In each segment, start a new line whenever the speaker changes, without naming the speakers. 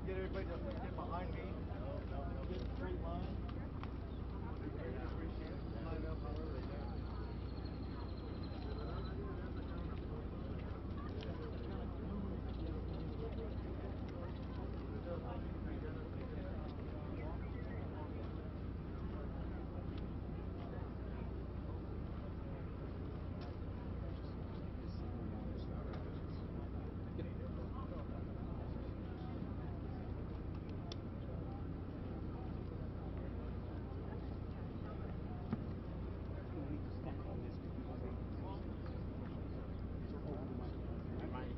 get everybody to get behind me. Get a straight line. Greatly appreciate it. Line up however they can.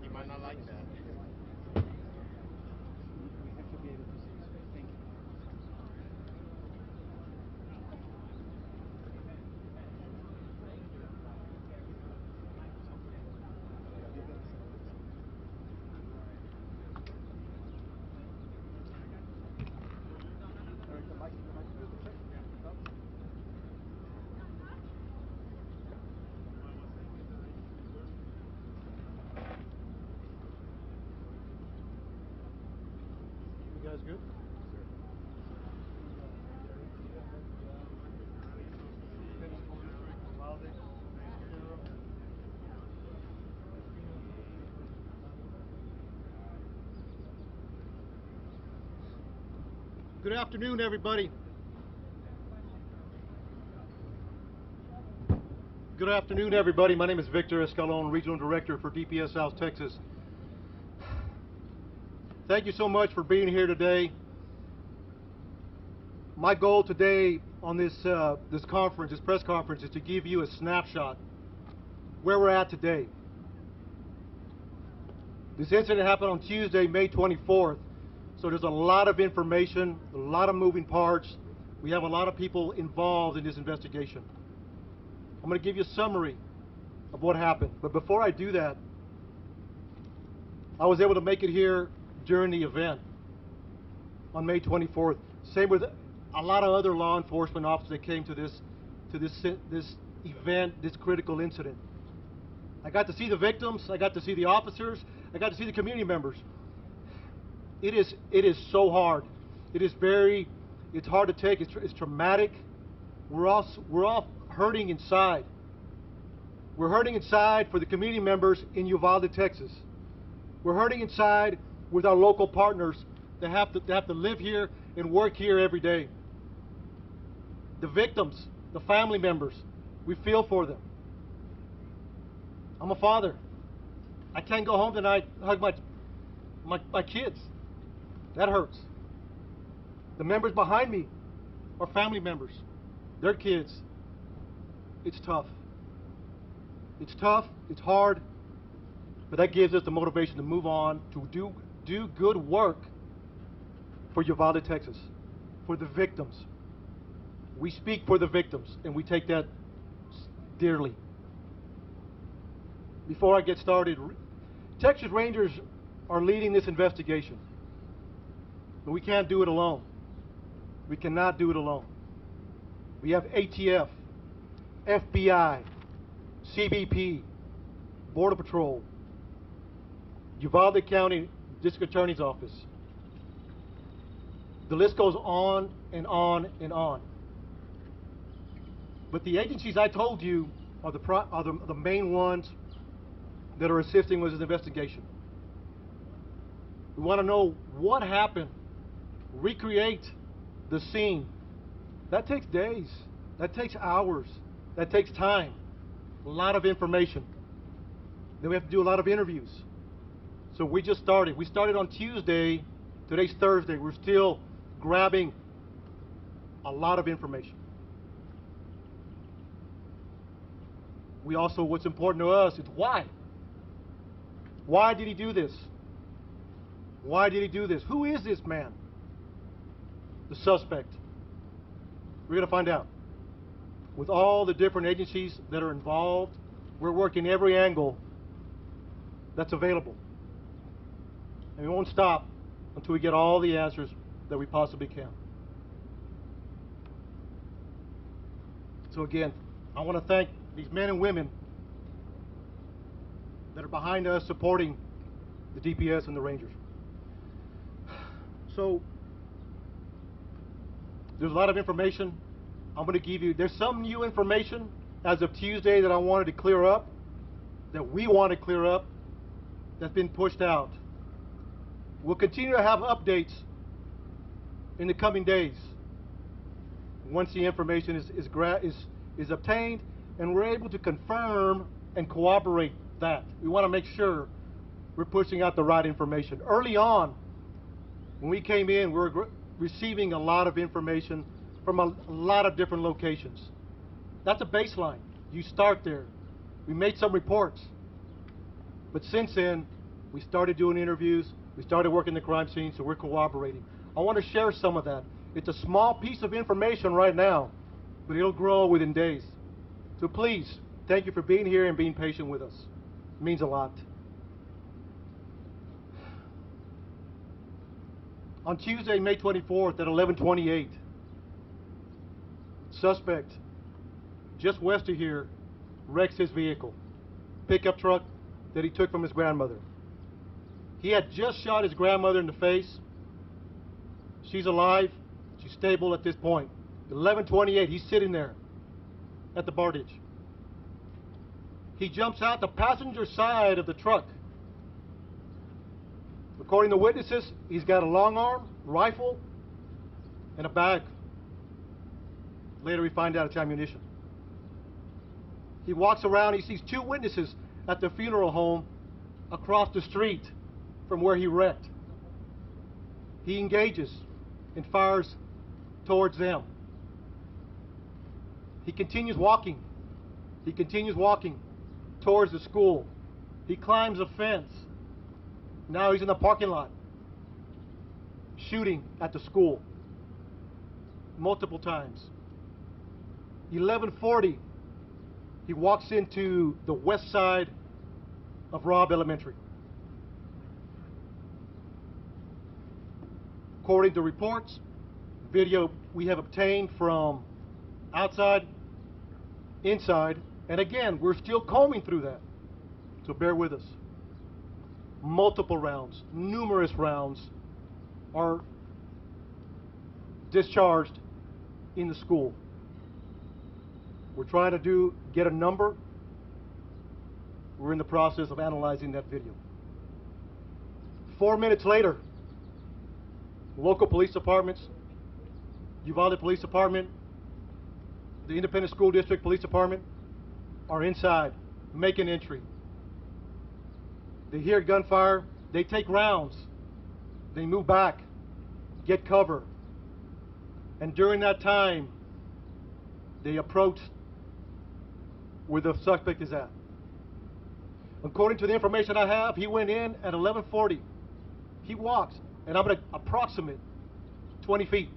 He might not like that.
We have to be able to see. Thank you.
You guys good? Uvalde. Good afternoon, everybody. Good afternoon, everybody. My name is Victor Escalon, Regional Director for DPS South Texas. Thank you so much for being here today. My goal today on this press conference, is to give you a snapshot where we're at today. This incident happened on Tuesday, May 24th, so there's a lot of information, a lot of moving parts. We have a lot of people involved in this investigation. I'm going to give you a summary of what happened, but before I do that, I was able to make it here during the event on May 24th. Same with a lot of other law enforcement officers that came to this event, this critical incident. I got to see the victims, I got to see the officers, I got to see the community members. It is so hard. It's hard to take. It's traumatic. We're all hurting inside. We're hurting inside for the community members in Uvalde, Texas. We're hurting inside with our local partners that have to live here and work here every day. The victims, the family members, we feel for them. I'm a father. I can't go home tonight and hug my kids. That hurts. The members behind me are family members. Their kids. It's tough. It's tough, it's hard, but that gives us the motivation to move on, to do good work for Uvalde, Texas, for the victims. We speak for the victims, and we take that dearly. Before I get started, Texas Rangers are leading this investigation, but we can't do it alone. We cannot do it alone. We have ATF, FBI, CBP, Border Patrol, Uvalde County District Attorney's Office. The list goes on and on and on. But the agencies I told you are the main ones that are assisting with this investigation. We want to know what happened, recreate the scene. That takes days, that takes hours, that takes time, a lot of information. Then we have to do a lot of interviews. So we just started. We started on Tuesday, today's Thursday. We're still grabbing a lot of information. We also, what's important to us is why. Why did he do this? Why did he do this? Who is this man? The suspect. We're going to find out. With all the different agencies that are involved, we're working every angle that's available. And we won't stop until we get all the answers that we possibly can. So again, I want to thank these men and women that are behind us supporting the DPS and the Rangers. So there's a lot of information I'm going to give you. There's some new information as of Tuesday that I wanted to clear up, that we want to clear up, that's been pushed out. We'll continue to have updates in the coming days once the information is obtained and we're able to confirm and corroborate that. We want to make sure we're pushing out the right information. Early on, when we came in, we were receiving a lot of information from a lot of different locations. That's a baseline. You start there. We made some reports. But since then, we started doing interviews, we started working the crime scene, so we're cooperating. I want to share some of that. It's a small piece of information right now, but it'll grow within days. So please, thank you for being here and being patient with us. It means a lot. On Tuesday, May 24th at 11:28, suspect just west of here wrecks his vehicle, pickup truck that he took from his grandmother. He had just shot his grandmother in the face. She's alive. She's stable at this point. 11:28, he's sitting there at the bar ditch. He jumps out the passenger side of the truck. According to witnesses, he's got a long arm, rifle, and a bag. Later we find out it's ammunition. He walks around, he sees two witnesses at the funeral home across the street from where he wrecked. He engages and fires towards them. He continues walking. He continues walking towards the school. He climbs a fence. Now he's in the parking lot, shooting at the school multiple times. 11:40, he walks into the west side of Robb Elementary. According to reports, video we have obtained from outside, inside, and again, we're still combing through that, so bear with us. Multiple rounds, numerous rounds are discharged in the school. We're trying to get a number. We're in the process of analyzing that video. 4 minutes later, local police departments, Uvalde Police Department, the Independent School District Police Department are inside, making entry. They hear gunfire, they take rounds, they move back, get cover. And during that time, they approach where the suspect is at. According to the information I have, he went in at 11:40. He walks, and I'm going to approximate 20 feet,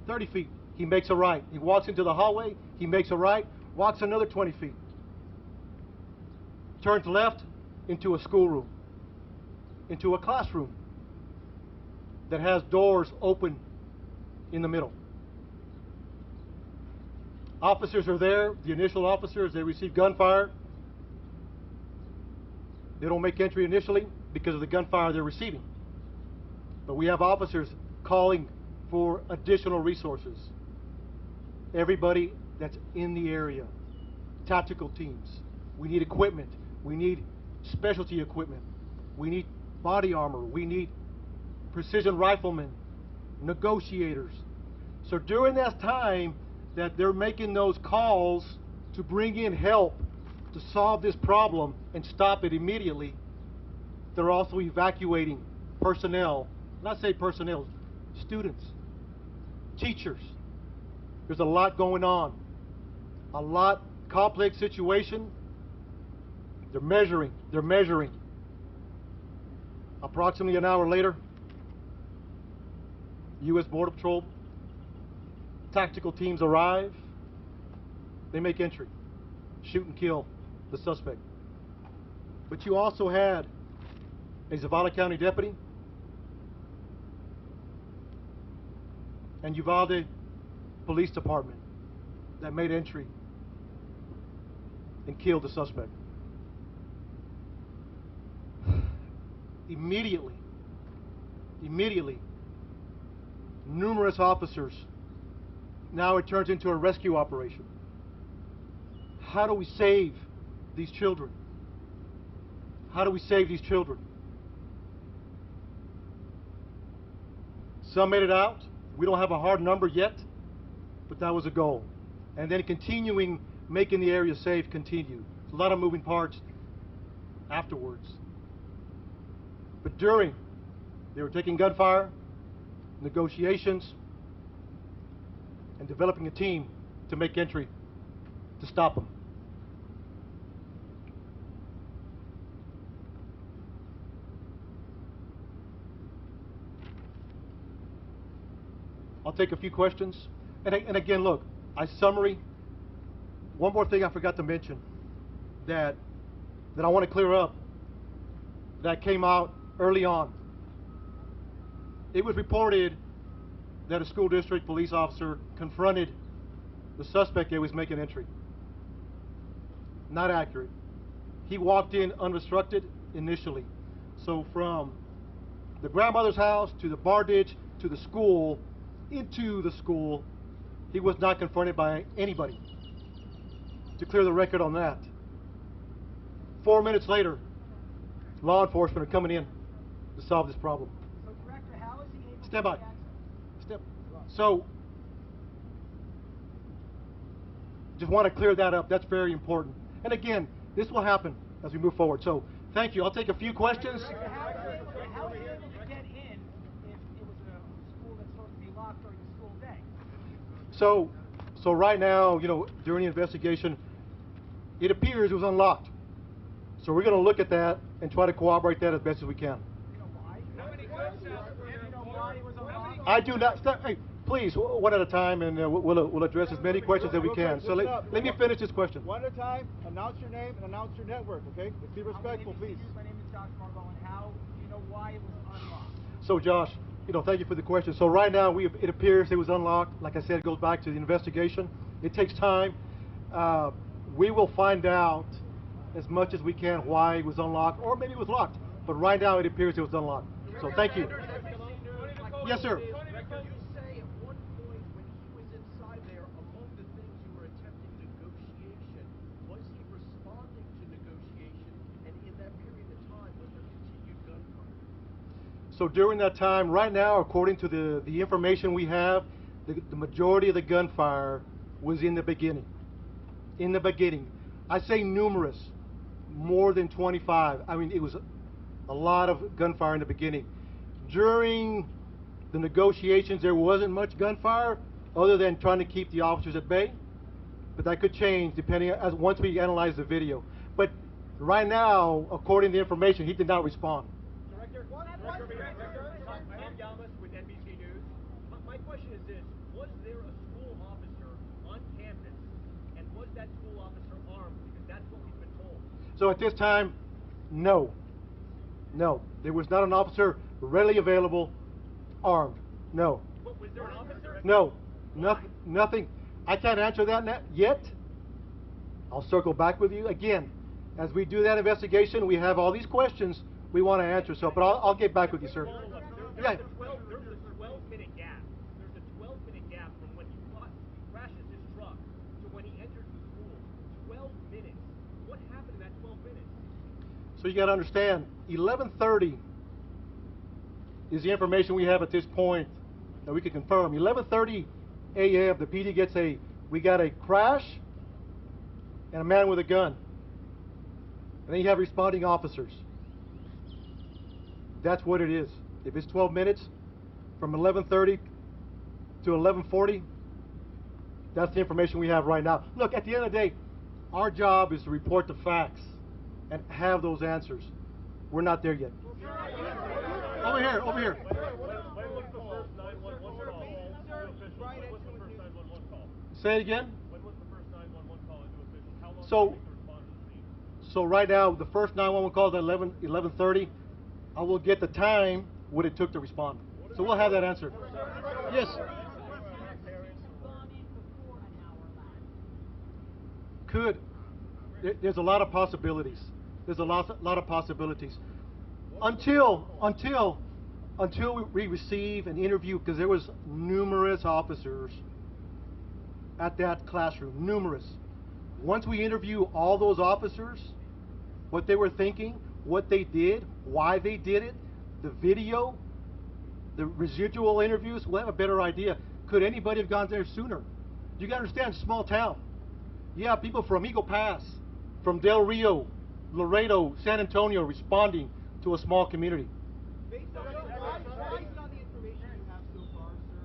30 feet. He makes a right. He walks into the hallway, he makes a right, walks another 20 feet. Turns left into a schoolroom, into a classroom that has doors open in the middle. Officers are there, the initial officers, they receive gunfire. They don't make entry initially because of the gunfire they're receiving. But we have officers calling for additional resources. Everybody that's in the area, tactical teams. We need equipment. We need specialty equipment. We need body armor. We need precision riflemen, negotiators. So during that time that they're making those calls to bring in help to solve this problem and stop it immediately, they're also evacuating personnel. Not say personnel, students, teachers. There's a lot going on. A lot complex situation. They're measuring. Approximately an hour later, U.S. Border Patrol tactical teams arrive. They make entry, shoot and kill the suspect. But you also had a Zavala County deputy and Uvalde Police Department that made entry and killed the suspect. Immediately, numerous officers. Now it turns into a rescue operation. How do we save these children? How do we save these children? Some made it out. We don't have a hard number yet, but that was a goal. And then continuing, making the area safe, continue. There's a lot of moving parts afterwards. But during, they were taking gunfire, negotiations, and developing a team to make entry to stop them. I'll take a few questions. And again, look, summary. One more thing I forgot to mention that I want to clear up that came out early on. It was reported that a school district police officer confronted the suspect that was making entry. Not accurate. He walked in unrestricted initially. So from the grandmother's house to the bar ditch to the school, into the school, he was not confronted by anybody. To clear the record on that. 4 minutes later, law enforcement are coming in to solve this problem.
So, Director, how is he able
Stand
to
by.
get access?
So, just want to clear that up. That's very important. And again, this will happen as we move forward. So, thank you. I'll take a few questions.
Director, how is he able to get in if it was a school that's supposed to be locked during the school day?
So right now, you know, during the investigation, it appears it was unlocked. So we're going to look at that and try to corroborate that as best as we can.
You know why? How many gunshots? You know why it was unlocked?
I do not. Hey, please, one at a time, and we'll address as many questions as we can. So let me finish this question.
One at a time. Announce your name and announce your network. Okay? Let's be respectful, please.
My name is Josh Margot, and how do you know why it was unlocked?
So Josh, you know, thank you for the question. So right now, it appears it was unlocked. Like I said, it goes back to the investigation. It takes time. We will find out as much as we can why it was unlocked, or maybe it was locked. But right now, it appears it was unlocked. So thank you. Yes, sir.
You say at one point when he was inside there, among the things you were attempting negotiation, was he responding to negotiation? And in that period of time, was there continued gunfire?
So during that time, right now, according to the information we have, the majority of the gunfire was in the beginning. In the beginning. I say numerous, more than 25. I mean, it was a lot of gunfire in the beginning. During the negotiations, there wasn't much gunfire other than trying to keep the officers at bay. But that could change depending once we analyze the video. But right now, according to the information, he did not respond.
Director, Tom Yamas with NBC News. My question is this: was there a school officer on campus, and was that school officer armed? Because that's what we've been told.
So at this time, no. No, there was not an officer readily available, armed. No.
But was there an officer?
No, nothing. I can't answer that yet. I'll circle back with you again. As we do that investigation, we have all these questions we want to answer. So, but I'll get back with you, sir. Yeah.
There's a 12-minute gap. There's a 12-minute gap from when he crashes his truck to when he enters the school. 12 minutes. What happened in that 12 minutes?
So you got to understand, 11:30 is the information we have at this point that we can confirm. 11:30 a.m. the PD we got a crash and a man with a gun. And then you have responding officers. That's what it is. If it's 12 minutes from 11:30 to 11:40, that's the information we have right now. Look, at the end of the day, our job is to report the facts and have those answers. We're not there yet. Over here, over here.
When was the first 911 call?
Say it again.
When was the first 911 call into official? How long
So-
did it take to respond to the scene?
So right now, the first 911 call is at 11:30. I will get the time what it took to respond. So we'll have that answer. Yes. Could. There's a lot of possibilities. There's a lot of possibilities. Until until we receive an interview, because there was numerous officers at that classroom, numerous. Once we interview all those officers, what they were thinking, what they did, why they did it, the video, the residual interviews, we'll have a better idea. Could anybody have gone there sooner? You gotta understand, it's a small town. You have people from Eagle Pass, from Del Rio, Laredo, San Antonio responding to a small community.
Based on the information you have so far, sir,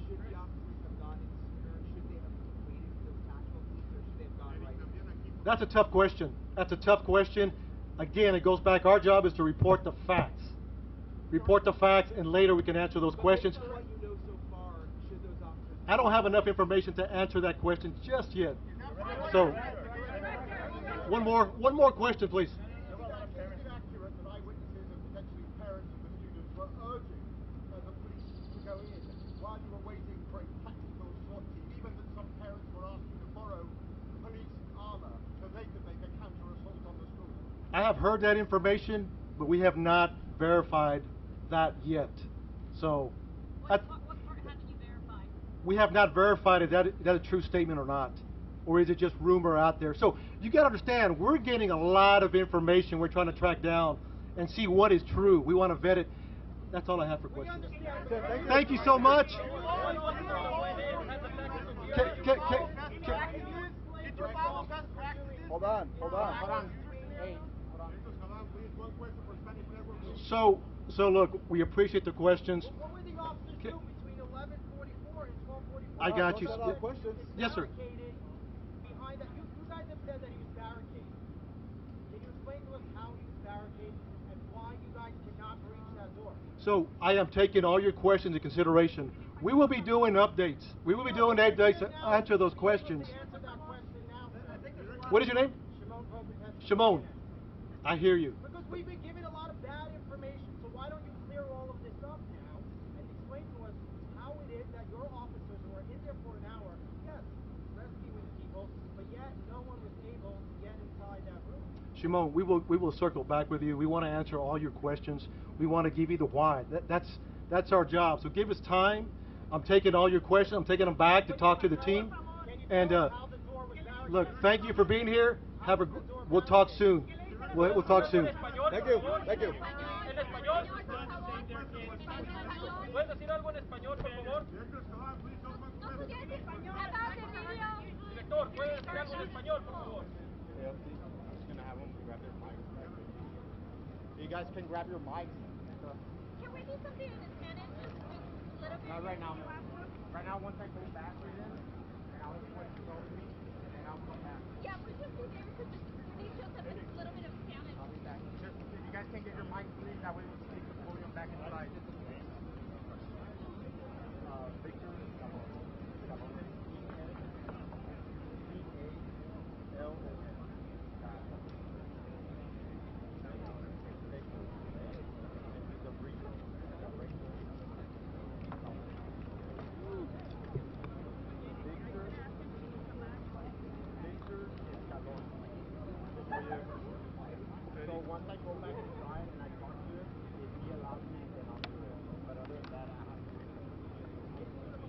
should the officers have gone in sooner? Should they have waited for those tactical police, or should they have gone right in?
That's a tough question. That's a tough question. Again, it goes back, our job is to report the facts. Report the facts, and later we can answer those questions.
Based on what you know so far, should those officers...
I don't have enough information to answer that question just yet. So, one more question, please.
Is it accurate that eyewitnesses and potentially parents of the students were urging the police to go in while you were waiting for a tactical SWAT team, even that some parents were asking to borrow police armor so they could make a counter-assault on the school?
I have heard that information, but we have not verified that yet. So,
What part haven't you verified?
we have not verified if that is a true statement or not, or is it just rumor out there. So you got to understand, we're getting a lot of information we're trying to track down and see what is true. We want to vet it. That's all I have for questions. Thank you so much.
Hold on.
Hey,
So look, we appreciate the questions.
what were the officers doing between 11:44 and 12:44?
I got you.
Those are our questions.
Yes, sir.
Barricaded behind that. You guys have said that he was barricaded. Can you explain to us how he was barricaded and why you guys cannot reach that door?
So I am taking all your questions into consideration. We will be doing updates. We will be doing updates to answer those questions.
Answer that question now, sir.
What is your name?
Shimon Kobe.
Shimon. I hear you.
Because we've been given a lot of bad information, so why don't you clear all of this up now and explain to us how it is that your officers who are in there for an hour, yes, rescuing people, but yet no one was able to get inside that room.
Shimon, we will circle back with you. We want to answer all your questions. We want to give you the why. That's our job. So give us time. I'm taking all your questions. I'm taking them back to talk to the team. And
How the door was barricaded?
look, thank you for being here. We'll talk soon. We'll talk soon.
Thank you.
En español. ¿Puedes decir algo en español, por favor? Director, ¿puedes decir algo en español, por favor?
I'm just gonna have them grab their mics. You guys can grab your mics.
Can we do something in Spanish? Just a little bit?
Not right now. Right now, once I go back with them, and I'll just wait to go with me, and I'll come back.
Yeah, we just need to just teach us a little bit of Spanish.
I'll be back. Just, if you guys can get your mics, please, that way we can take the podium back inside. Victor So once I go back inside,